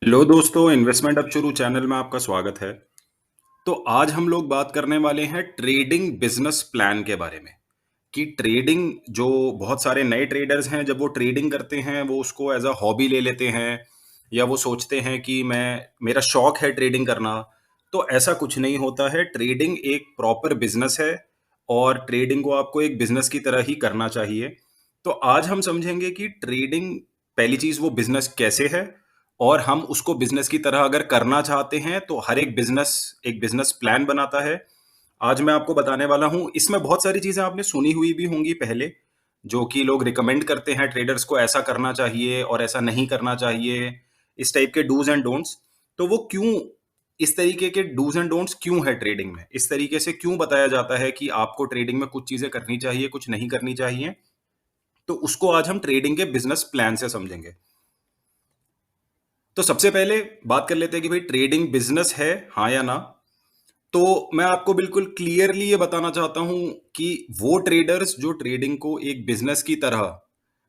Hello दोस्तों, investment अब शुरू चैनल में आपका स्वागत है। तो आज हम लोग बात करने वाले हैं ट्रेडिंग बिजनेस प्लान के बारे में कि ट्रेडिंग जो बहुत सारे नए ट्रेडर्स हैं, जब वो ट्रेडिंग करते हैं वो उसको एज अ हॉबी ले लेते हैं या वो सोचते हैं कि मैं मेरा शौक है ट्रेडिंग करना। तो ऐसा कुछ नहीं होता है। ट्रेडिंग एक प्रॉपर बिजनेस है और ट्रेडिंग को आपको एक बिजनेस की तरह ही करना चाहिए। तो आज हम समझेंगे कि ट्रेडिंग, पहली चीज, वो बिजनेस कैसे है और हम उसको बिजनेस की तरह अगर करना चाहते हैं तो हर एक बिजनेस प्लान बनाता है। आज मैं आपको बताने वाला हूँ। इसमें बहुत सारी चीजें आपने सुनी हुई भी होंगी पहले, जो कि लोग रिकमेंड करते हैं ट्रेडर्स को, ऐसा करना चाहिए और ऐसा नहीं करना चाहिए, इस टाइप के डूज एंड डोंट्स। तो वो क्यों, इस तरीके के डूज एंड डोंट्स क्यों है ट्रेडिंग में, इस तरीके से क्यों बताया जाता है कि आपको ट्रेडिंग में कुछ चीजें करनी चाहिए, कुछ नहीं करनी चाहिए, तो उसको आज हम ट्रेडिंग के बिजनेस प्लान से समझेंगे। तो सबसे पहले बात कर लेते हैं कि भाई ट्रेडिंग बिजनेस है, हाँ या ना। तो मैं आपको बिल्कुल क्लियरली ये बताना चाहता हूं कि वो ट्रेडर्स जो ट्रेडिंग को एक बिजनेस की तरह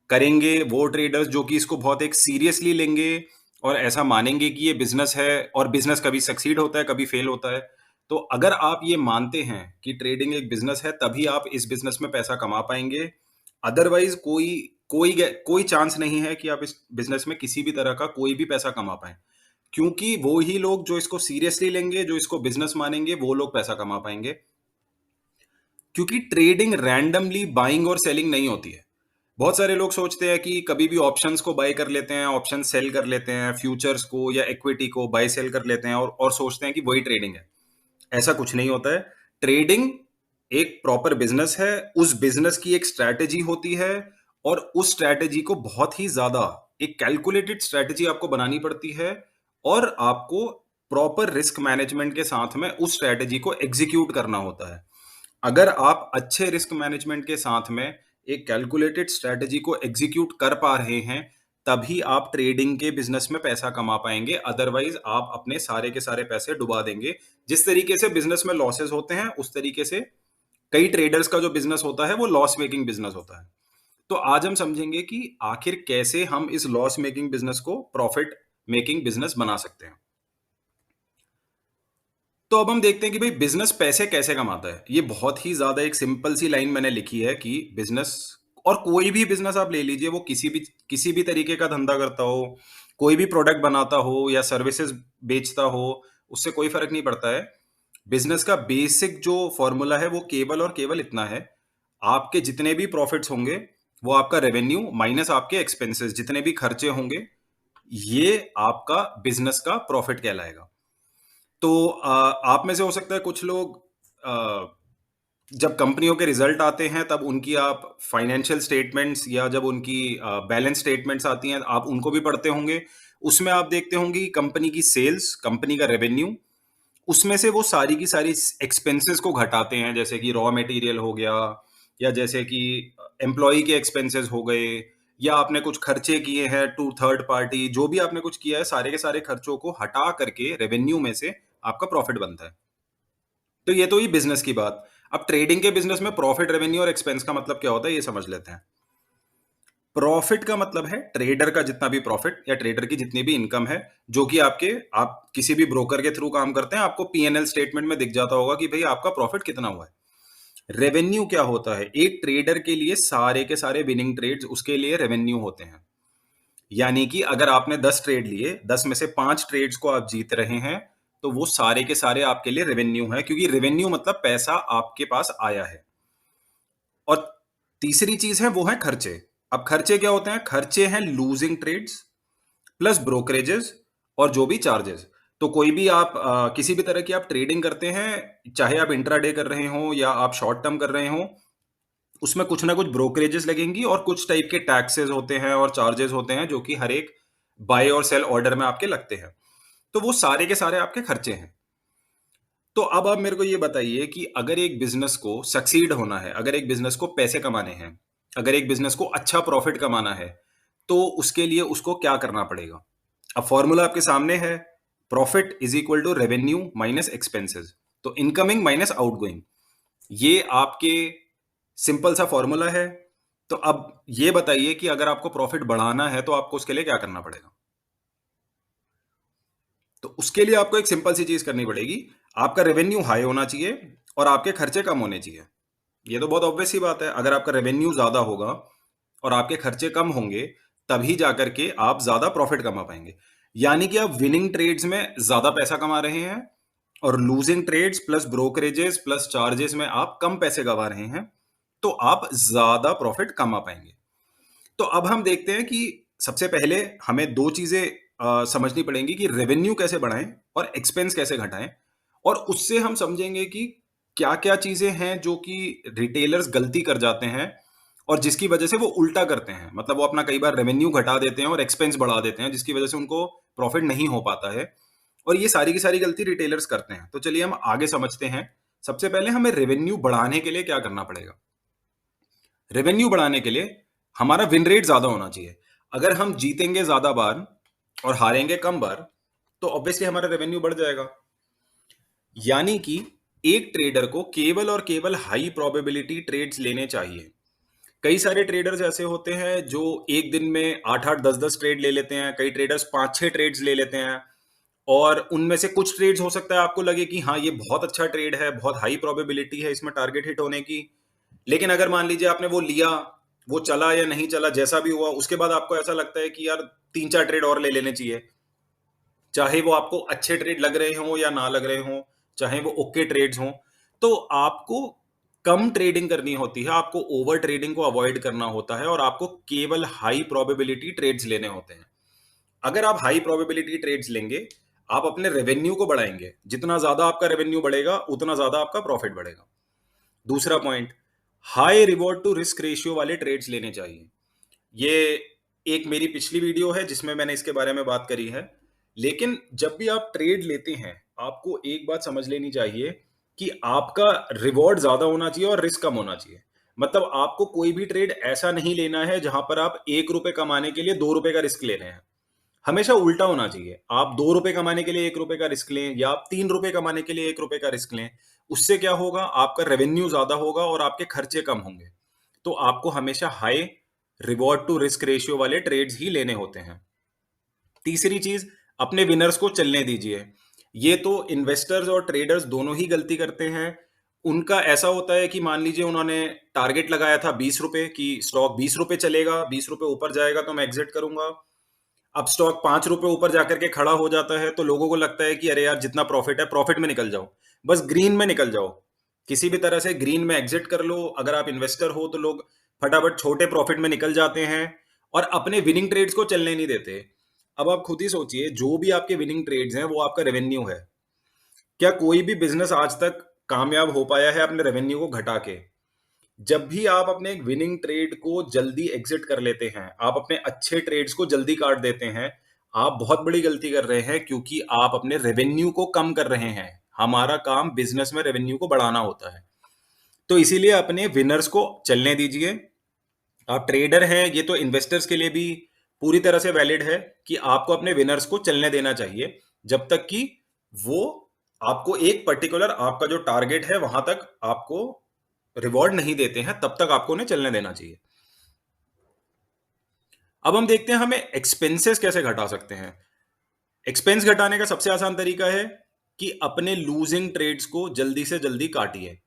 करेंगे, वो ट्रेडर्स जो कि इसको बहुत एक सीरियसली लेंगे और ऐसा मानेंगे कि ये बिजनेस है और बिजनेस कभी सक्सीड होता है, कभी फेल होता है। तो अगर आप ये मानते हैं कि ट्रेडिंग एक बिजनेस है, तभी आप इस बिजनेस में पैसा कमा पाएंगे। अदरवाइज कोई कोई कोई चांस नहीं है कि आप इस बिजनेस में किसी भी तरह का कोई भी पैसा कमा पाएं, क्योंकि वो ही लोग जो इसको सीरियसली लेंगे, जो इसको बिजनेस मानेंगे, वो लोग पैसा कमा पाएंगे। क्योंकि ट्रेडिंग रैंडमली बाइंग और सेलिंग नहीं होती है। बहुत सारे लोग सोचते हैं कि कभी भी ऑप्शंस को बाय कर लेते हैं, ऑप्शन सेल कर लेते हैं, फ्यूचर्स को या इक्विटी को बाय सेल कर लेते हैं और सोचते हैं कि वही ट्रेडिंग है। ऐसा कुछ नहीं होता है। ट्रेडिंग एक प्रॉपर बिजनेस है। उस बिजनेस की एक स्ट्रैटेजी होती है और उस स्ट्रैटेजी को बहुत ही ज्यादा एक कैलकुलेटेड स्ट्रैटेजी आपको बनानी पड़ती है और आपको प्रॉपर रिस्क मैनेजमेंट के साथ में उस स्ट्रैटेजी को एग्जीक्यूट करना होता है। अगर आप अच्छे रिस्क मैनेजमेंट के साथ में एक कैलकुलेटेड स्ट्रैटेजी को एग्जीक्यूट कर पा रहे हैं, तभी आप ट्रेडिंग के बिजनेस में पैसा कमा पाएंगे। अदरवाइज आप अपने सारे के सारे पैसे डुबा देंगे। जिस तरीके से बिजनेस में लॉसेस होते हैं, उस तरीके से कई ट्रेडर्स का जो बिजनेस होता है वो लॉस मेकिंग बिजनेस होता है। तो आज हम समझेंगे कि आखिर कैसे हम इस लॉस मेकिंग बिजनेस को प्रॉफिट मेकिंग बिजनेस बना सकते हैं। तो अब हम देखते हैं कि भाई बिजनेस पैसे कैसे कमाता है। ये बहुत ही ज्यादा एक सिंपल सी लाइन मैंने लिखी है कि बिजनेस, और कोई भी बिजनेस आप ले लीजिए, वो किसी भी तरीके का धंधा करता हो, कोई भी प्रोडक्ट बनाता हो या सर्विसेज बेचता हो, उससे कोई फर्क नहीं पड़ता है। बिजनेस का बेसिक जो फॉर्मूला है वो केवल और केवल इतना है। आपके जितने भी प्रॉफिट्स होंगे, वो आपका रेवेन्यू माइनस आपके एक्सपेंसेस, जितने भी खर्चे होंगे, ये आपका बिजनेस का प्रॉफिट कहलाएगा। तो आप में से हो सकता है कुछ लोग, जब कंपनियों के रिजल्ट आते हैं तब उनकी आप फाइनेंशियल स्टेटमेंट्स या जब उनकी बैलेंस स्टेटमेंट्स आती हैं, आप उनको भी पढ़ते होंगे। उसमें आप देखते होंगे कि कंपनी की सेल्स, कंपनी का रेवेन्यू, उसमें से वो सारी की सारी एक्सपेंसेस को घटाते हैं, जैसे कि रॉ मटेरियल हो गया या जैसे कि एम्प्लॉय के एक्सपेंसेस हो गए, या आपने कुछ खर्चे किए हैं टू थर्ड पार्टी, जो भी आपने कुछ किया है, सारे के सारे खर्चों को हटा करके रेवेन्यू में से आपका प्रॉफिट बनता है। तो ये तो ही बिजनेस की बात। अब ट्रेडिंग के बिजनेस में प्रॉफिट, रेवेन्यू और एक्सपेंस का मतलब क्या होता है, ये समझ लेते हैं। प्रॉफिट का मतलब है ट्रेडर का जितना भी प्रॉफिट या ट्रेडर की जितनी भी इनकम है, जो कि आप किसी भी ब्रोकर के थ्रू काम करते हैं, आपको पीएनएल स्टेटमेंट में दिख जाता होगा कि भाई आपका प्रॉफिट कितना हुआ है। रेवेन्यू क्या होता है? एक ट्रेडर के लिए सारे के सारे विनिंग ट्रेड्स उसके लिए रेवेन्यू होते हैं। यानी कि अगर आपने 10 ट्रेड लिए, 10 में से 5 ट्रेड्स को आप जीत रहे हैं, तो वो सारे के सारे आपके लिए रेवेन्यू है, क्योंकि रेवेन्यू मतलब पैसा आपके पास आया है। और तीसरी चीज है, वो है खर्चे। अब खर्चे क्या होते हैं? खर्चे हैं लूजिंग ट्रेड्स प्लस ब्रोकरेजेस और जो भी चार्जेस। तो कोई भी आप किसी भी तरह की आप ट्रेडिंग करते हैं, चाहे आप इंट्राडे कर रहे हो या आप शॉर्ट टर्म कर रहे हो, उसमें कुछ ना कुछ ब्रोकरेजेस लगेंगी और कुछ टाइप के टैक्सेस होते हैं और चार्जेस होते हैं, जो कि हर एक बाय और सेल ऑर्डर में आपके लगते हैं। तो वो सारे के सारे आपके खर्चे हैं। तो अब आप मेरे को ये बताइए कि अगर एक बिजनेस को सक्सीड होना है, अगर एक बिजनेस को पैसे कमाने हैं, अगर एक बिजनेस को अच्छा प्रॉफिट कमाना है, तो उसके लिए उसको क्या करना पड़ेगा? अब फॉर्मूला आपके सामने है। Profit is equal to revenue minus expenses. तो इनकमिंग माइनस आउटगोइंग, ये आपके सिंपल सा फॉर्मूला है। तो अब ये बताइए कि अगर आपको प्रॉफिट बढ़ाना है तो आपको उसके लिए क्या करना पड़ेगा? तो उसके लिए आपको एक सिंपल सी चीज करनी पड़ेगी। आपका रेवेन्यू हाई होना चाहिए और आपके खर्चे कम होने चाहिए। ये तो बहुत ऑब्वियस सी बात है। अगर आपका रेवेन्यू ज्यादा होगा और आपके खर्चे कम होंगे, तभी जाकर के आप ज्यादा प्रॉफिट कमा पाएंगे। यानी कि आप विनिंग ट्रेड्स में ज्यादा पैसा कमा रहे हैं और losing trades plus brokerages plus charges में आप कम पैसे कमा रहे हैं, तो आप ज्यादा प्रॉफिट कमा पाएंगे। तो अब हम देखते हैं कि सबसे पहले हमें दो चीजें समझनी पड़ेंगी कि रेवेन्यू कैसे बढ़ाएं और एक्सपेंस कैसे घटाएं। और उससे हम समझेंगे कि क्या क्या चीजें हैं जो कि रिटेलर्स गलती कर जाते हैं और जिसकी वजह से वो उल्टा करते हैं। मतलब वो अपना कई बार रेवेन्यू घटा देते हैं और एक्सपेंस बढ़ा देते हैं, जिसकी वजह से उनको प्रॉफिट नहीं हो पाता है। और ये सारी की सारी गलती रिटेलर्स करते हैं। तो चलिए हम आगे समझते हैं। सबसे पहले हमें रेवेन्यू बढ़ाने के लिए क्या करना पड़ेगा। रेवेन्यू बढ़ाने के लिए हमारा विन रेट ज्यादा होना चाहिए। अगर हम जीतेंगे ज्यादा बार और हारेंगे कम बार, तो ऑब्वियसली हमारा रेवेन्यू बढ़ जाएगा। यानी कि एक ट्रेडर को केवल और केवल हाई प्रोबेबिलिटी ट्रेड्स लेने चाहिए। कई सारे ट्रेडर्स ऐसे होते हैं जो एक दिन में 8-8 10-10 ट्रेड ले लेते हैं। कई ट्रेडर्स 5-6 ट्रेड्स ले लेते हैं और उनमें से कुछ ट्रेड्स हो सकता है आपको लगे कि हाँ ये बहुत अच्छा ट्रेड है, बहुत हाई प्रोबेबिलिटी है इसमें टारगेट हिट होने की। लेकिन अगर मान लीजिए आपने वो लिया, वो चला या नहीं चला, जैसा भी हुआ, उसके बाद आपको ऐसा लगता है कि यार 3-4 ट्रेड और ले लेने चाहिए। चाहे वो आपको अच्छे ट्रेड लग रहे हों या ना लग रहे हों, चाहे वो ओके ट्रेड्स हों, तो आपको कम ट्रेडिंग करनी होती है। आपको ओवर ट्रेडिंग को अवॉइड करना होता है और आपको केवल हाई प्रोबेबिलिटी ट्रेड्स लेने होते हैं। अगर आप हाई प्रोबेबिलिटी ट्रेड्स लेंगे, आप अपने रेवेन्यू को बढ़ाएंगे। जितना ज्यादा आपका रेवेन्यू बढ़ेगा, उतना ज्यादा आपका प्रॉफिट बढ़ेगा। दूसरा point, high reward to risk ratio वाले ट्रेड्स लेने चाहिए। ये एक मेरी पिछली वीडियो है जिसमें मैंने इसके बारे में बात करी है। लेकिन जब भी आप ट्रेड लेते हैं, आपको एक बात समझ लेनी चाहिए कि आपका रिवॉर्ड ज्यादा होना चाहिए और रिस्क कम होना चाहिए। मतलब आपको कोई भी ट्रेड ऐसा नहीं लेना है जहां पर आप 1 रुपए कमाने के लिए 2 रुपए का रिस्क ले रहे हैं। हमेशा उल्टा होना चाहिए। आप 2 रुपए कमाने के लिए 1 रुपए का रिस्क लें या आप 3 रुपए कमाने के लिए 1 रुपए का रिस्क लें। उससे क्या होगा, आपका रेवेन्यू ज्यादा होगा और आपके खर्चे कम होंगे। तो आपको हमेशा high reward to risk ratio वाले ट्रेड्स ही लेने होते हैं। तीसरी चीज, अपने विनर्स को चलने दीजिए। ये तो इन्वेस्टर्स और ट्रेडर्स दोनों ही गलती करते हैं। उनका ऐसा होता है कि मान लीजिए उन्होंने टारगेट लगाया था 20 रुपए की, स्टॉक 20 रुपए चलेगा, 20 रुपए ऊपर जाएगा तो मैं एग्जिट करूंगा। अब स्टॉक 5 रुपए ऊपर जाकर के खड़ा हो जाता है तो लोगों को लगता है कि अरे यार जितना प्रॉफिट है प्रॉफिट में निकल जाओ, बस ग्रीन में निकल जाओ, किसी भी तरह से ग्रीन में एग्जिट कर लो। अगर आप इन्वेस्टर हो तो लोग फटाफट छोटे प्रॉफिट में निकल जाते हैं और अपने विनिंग ट्रेड्स को चलने नहीं देते। अब आप खुद ही सोचिए, जो भी आपके विनिंग ट्रेड्स हैं वो आपका रेवेन्यू है। क्या कोई भी बिजनेस आज तक कामयाब हो पाया है अपने रेवेन्यू को घटा के? जब भी आप अपने एक विनिंग ट्रेड को जल्दी एग्जिट कर लेते हैं, आप अपने अच्छे ट्रेड्स को जल्दी काट देते हैं, आप बहुत बड़ी गलती कर रहे हैं, क्योंकि आप अपने रेवेन्यू को कम कर रहे हैं। हमारा काम बिजनेस में रेवेन्यू को बढ़ाना होता है। तो इसीलिए अपने विनर्स को चलने दीजिए। आप ट्रेडर हैं, ये तो इन्वेस्टर्स के लिए भी पूरी तरह से वैलिड है कि आपको अपने विनर्स को चलने देना चाहिए, जब तक कि वो आपको एक पर्टिकुलर आपका जो टारगेट है वहां तक आपको रिवॉर्ड नहीं देते हैं, तब तक आपको उन्हें चलने देना चाहिए। अब हम देखते हैं हमें एक्सपेंसेस कैसे घटा सकते हैं। एक्सपेंस घटाने का सबसे आसान तरीका है कि अपने लूजिंग ट्रेड्स को जल्दी से जल्दी काटिए।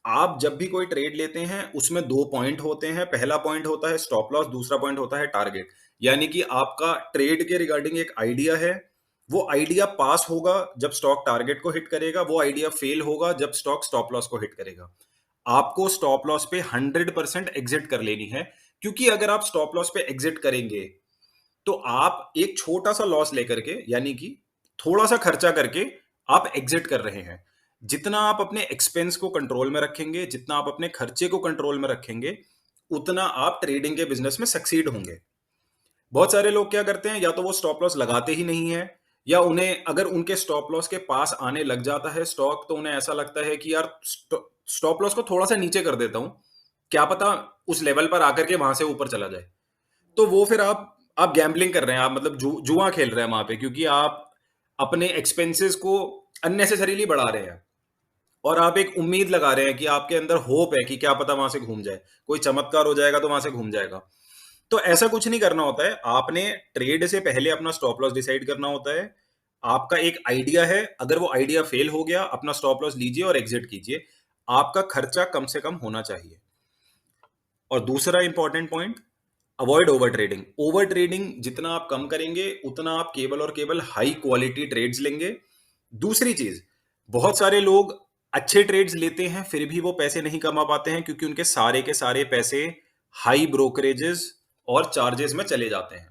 आप जब भी कोई ट्रेड लेते हैं उसमें दो पॉइंट होते हैं। पहला पॉइंट होता है स्टॉप लॉस, दूसरा पॉइंट होता है टारगेट। यानी कि आपका ट्रेड के रिगार्डिंग एक आइडिया है, वो आइडिया पास होगा जब स्टॉक टारगेट को हिट करेगा, वो आइडिया फेल होगा जब स्टॉक स्टॉप लॉस को हिट करेगा। आपको स्टॉप लॉस पे 100% एग्जिट कर लेनी है, क्योंकि अगर आप स्टॉप लॉस पे एग्जिट करेंगे तो आप एक छोटा सा लॉस लेकर के, यानी कि थोड़ा सा खर्चा करके आप एग्जिट कर रहे हैं। जितना आप अपने एक्सपेंस को कंट्रोल में रखेंगे, जितना आप अपने खर्चे को कंट्रोल में रखेंगे, उतना आप ट्रेडिंग के बिजनेस में सक्सीड होंगे। बहुत सारे लोग क्या करते हैं, या तो वो स्टॉप लॉस लगाते ही नहीं है, या उन्हें अगर उनके स्टॉप लॉस के पास आने लग जाता है स्टॉक, तो उन्हें ऐसा लगता है कि यार स्टॉप लॉस को थोड़ा सा नीचे कर देता हूं, क्या पता उस लेवल पर आकर के वहां से ऊपर चला जाए। तो वो फिर आप गैम्बलिंग कर रहे हैं, आप मतलब जुआ खेल रहे हैं वहां पे, क्योंकि आप अपने एक्सपेंसेस को अननेसेसरीली बढ़ा रहे हैं और आप एक उम्मीद लगा रहे हैं कि आपके अंदर होप है कि क्या पता वहां से घूम जाए, कोई चमत्कार हो जाएगा तो वहां से घूम जाएगा। तो ऐसा कुछ नहीं करना होता है। आपने ट्रेड से पहले अपना स्टॉप लॉस डिसाइड करना होता है। आपका एक आइडिया है, अगर वो आइडिया फेल हो गया, अपना स्टॉप लॉस लीजिए और एग्जिट कीजिए। आपका खर्चा कम से कम होना चाहिए। और दूसरा important point, avoid over trading. Over trading जितना आप कम करेंगे, उतना आप केवल और केवल हाई क्वालिटी ट्रेड्स लेंगे। दूसरी चीज, बहुत सारे लोग अच्छे ट्रेड्स लेते हैं, फिर भी वो पैसे नहीं कमा पाते हैं, क्योंकि उनके सारे के सारे पैसे हाई ब्रोकरेजेस और चार्जेस में चले जाते हैं।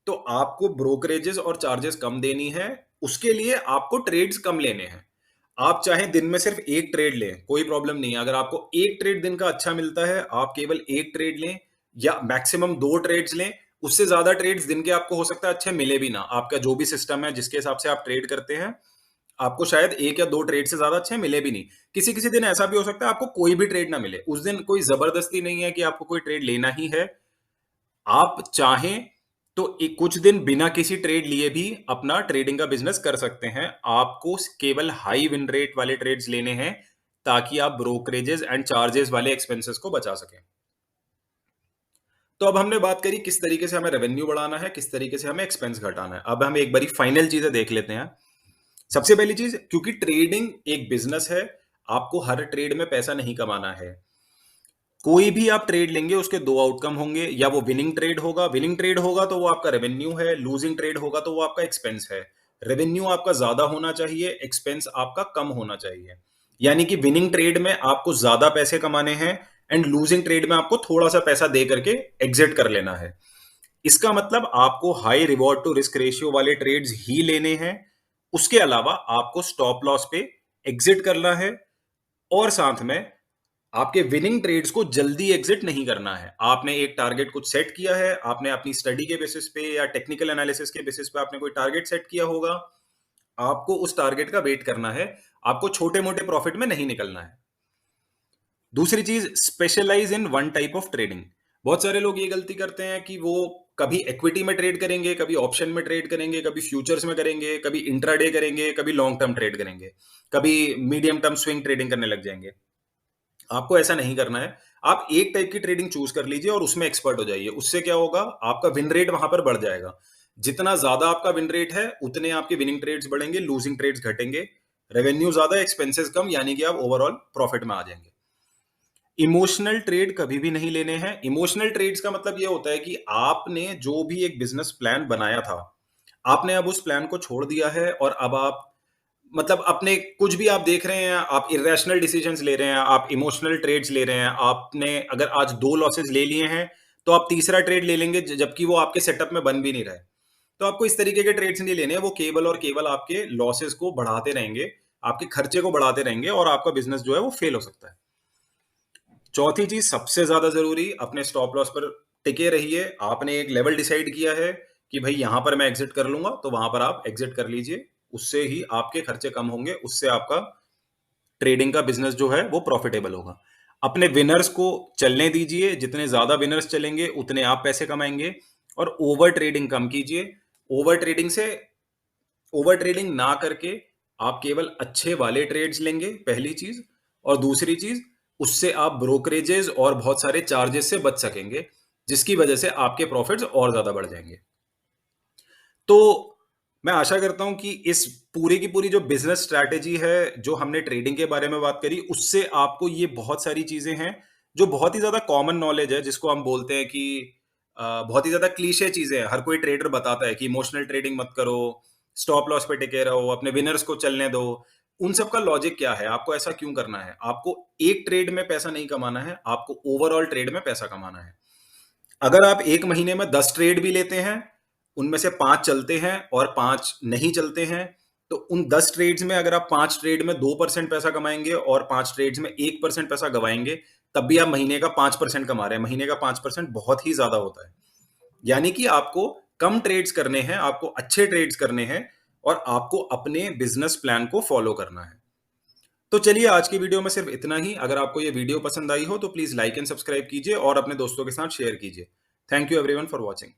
तो आपको ब्रोकरेजेस और चार्जेस कम देनी है, उसके लिए आपको ट्रेड्स कम लेने हैं। आप चाहे दिन में सिर्फ एक ट्रेड लें, कोई प्रॉब्लम नहीं है। अगर आपको एक ट्रेड दिन का अच्छा मिलता है, आप केवल एक ट्रेड लें, या मैक्सिमम दो ट्रेड्स लें। उससे ज्यादा ट्रेड्स दिन के आपको हो सकता है अच्छे मिले भी ना। आपका जो भी सिस्टम है, जिसके हिसाब से आप ट्रेड करते हैं, आपको शायद एक या दो ट्रेड से ज्यादा अच्छे मिले भी नहीं। किसी किसी दिन ऐसा भी हो सकता है आपको कोई भी ट्रेड ना मिले। उस दिन कोई जबरदस्ती नहीं है कि आपको कोई ट्रेड लेना ही है। आप चाहें तो एक कुछ दिन बिना किसी ट्रेड लिए भी अपना ट्रेडिंग का बिजनेस कर सकते हैं। आपको केवल हाई विन रेट वाले ट्रेड्स लेने हैं, ताकि आप ब्रोकरेजेस एंड चार्जेस वाले एक्सपेंसेस को बचा सकें। तो अब हमने बात करी किस तरीके से हमें रेवेन्यू बढ़ाना है, किस तरीके से हमें एक्सपेंस घटाना है। अब हम एक बारी फाइनल चीजें देख लेते हैं। सबसे पहली चीज, क्योंकि ट्रेडिंग एक बिजनेस है, आपको हर ट्रेड में पैसा नहीं कमाना है। कोई भी आप ट्रेड लेंगे, उसके दो आउटकम होंगे। या वो विनिंग ट्रेड होगा तो वो आपका रेवेन्यू है, लूजिंग ट्रेड होगा तो वो आपका एक्सपेंस है। रेवेन्यू आपका ज्यादा होना चाहिए, एक्सपेंस आपका कम होना चाहिए। यानी कि विनिंग ट्रेड में आपको ज्यादा पैसे कमाने हैं, एंड लूजिंग ट्रेड में आपको थोड़ा सा पैसा दे करके एग्जिट कर लेना है। इसका मतलब आपको high reward to risk ratio वाले ट्रेड्स ही लेने हैं। उसके अलावा आपको स्टॉप लॉस पे एग्जिट करना है, और साथ में आपके विनिंग ट्रेड्स को जल्दी एग्जिट नहीं करना है। आपने एक टारगेट कुछ सेट किया है, आपने अपनी स्टडी के बेसिस पे या टेक्निकल एनालिसिस के बेसिस पे आपने कोई टारगेट सेट किया होगा। आपको उस टारगेट का वेट करना है, आपको छोटे मोटे प्रॉफिट में नहीं निकलना है। दूसरी चीज, specialize in one type of trading. बहुत सारे लोग ये गलती करते हैं कि वो कभी इक्विटी में ट्रेड करेंगे, कभी ऑप्शन में ट्रेड करेंगे, कभी फ्यूचर्स में करेंगे, कभी इंट्राडे करेंगे, कभी लॉन्ग टर्म ट्रेड करेंगे, कभी मीडियम टर्म स्विंग ट्रेडिंग करने लग जाएंगे। आपको ऐसा नहीं करना है। आप एक टाइप की ट्रेडिंग चूज कर लीजिए और उसमें एक्सपर्ट हो जाइए। उससे क्या होगा, आपका विन रेट वहां पर बढ़ जाएगा। जितना ज्यादा आपका विन रेट है, उतने आपके विनिंग ट्रेड्स बढ़ेंगे, लूजिंग ट्रेड्स घटेंगे। रेवेन्यू ज्यादा, एक्सपेंसेस कम, यानी कि आप ओवरऑल प्रॉफिट में आ जाएंगे। इमोशनल ट्रेड कभी भी नहीं लेने हैं। इमोशनल ट्रेड्स का मतलब यह होता है कि आपने जो भी एक बिजनेस प्लान बनाया था, आपने अब उस प्लान को छोड़ दिया है, और अब आप मतलब अपने कुछ भी आप देख रहे हैं, आप इरेशनल डिसीजंस ले रहे हैं, आप इमोशनल ट्रेड्स ले रहे हैं। आपने अगर आज दो लॉसेस ले लिए हैं, तो आप तीसरा ट्रेड ले लेंगे, जबकि वो आपके सेटअप में बन भी नहीं रहा है। तो आपको इस तरीके के ट्रेड्स नहीं लेने हैं। वो केवल और केवल आपके लॉसेस को बढ़ाते रहेंगे, आपके खर्चे को बढ़ाते रहेंगे, और आपका बिजनेस जो है वो फेल हो सकता है। चौथी चीज, सबसे ज्यादा जरूरी, अपने स्टॉप लॉस पर टिके रहिए। आपने एक लेवल डिसाइड किया है कि भाई यहां पर मैं एग्जिट कर लूंगा, तो वहां पर आप एग्जिट कर लीजिए। उससे ही आपके खर्चे कम होंगे, उससे आपका ट्रेडिंग का बिजनेस जो है वो प्रॉफिटेबल होगा। अपने विनर्स को चलने दीजिए, जितने ज्यादा विनर्स चलेंगे उतने आप पैसे कमाएंगे। और ओवर ट्रेडिंग कम कीजिए। ओवर ट्रेडिंग से ओवर ट्रेडिंग ना करके आप केवल अच्छे वाले ट्रेड्स लेंगे, पहली चीज। और दूसरी चीज, उससे आप ब्रोकरेजेस और बहुत सारे चार्जेस से बच सकेंगे, जिसकी वजह से आपके प्रॉफिट्स और ज्यादा बढ़ जाएंगे। तो मैं आशा करता हूं कि इस पूरी की पूरी जो बिजनेस स्ट्रैटेजी है, जो हमने ट्रेडिंग के बारे में बात करी, उससे आपको ये बहुत सारी चीजें हैं जो बहुत ही ज्यादा कॉमन नॉलेज है, जिसको हम बोलते हैं कि बहुत ही ज्यादा क्लीशे चीजें हैं। हर कोई ट्रेडर बताता है कि इमोशनल ट्रेडिंग मत करो, स्टॉप लॉस पे टिके रहो, अपने विनर्स को चलने दो। उन सब का लॉजिक क्या है, आपको ऐसा क्यों करना है? आपको एक ट्रेड में पैसा नहीं कमाना है, आपको ओवरऑल ट्रेड में पैसा कमाना है। अगर आप एक महीने में 10 ट्रेड भी लेते हैं, उनमें से 5 चलते हैं और 5 नहीं चलते हैं, तो उन 10 ट्रेड्स में अगर आप 5 ट्रेड में 2% पैसा कमाएंगे और 5 ट्रेड्स में 1% पैसा गवाएंगे, तब भी आप महीने का 5% कमा रहे हैं। महीने का 5% बहुत ही ज्यादा होता है। यानी कि आपको कम ट्रेड्स करने हैं, आपको अच्छे ट्रेड्स करने हैं, और आपको अपने बिजनेस प्लान को फॉलो करना है। तो चलिए, आज की वीडियो में सिर्फ इतना ही। अगर आपको ये वीडियो पसंद आई हो तो प्लीज लाइक एंड सब्सक्राइब कीजिए और अपने दोस्तों के साथ शेयर कीजिए। Thank you everyone for watching.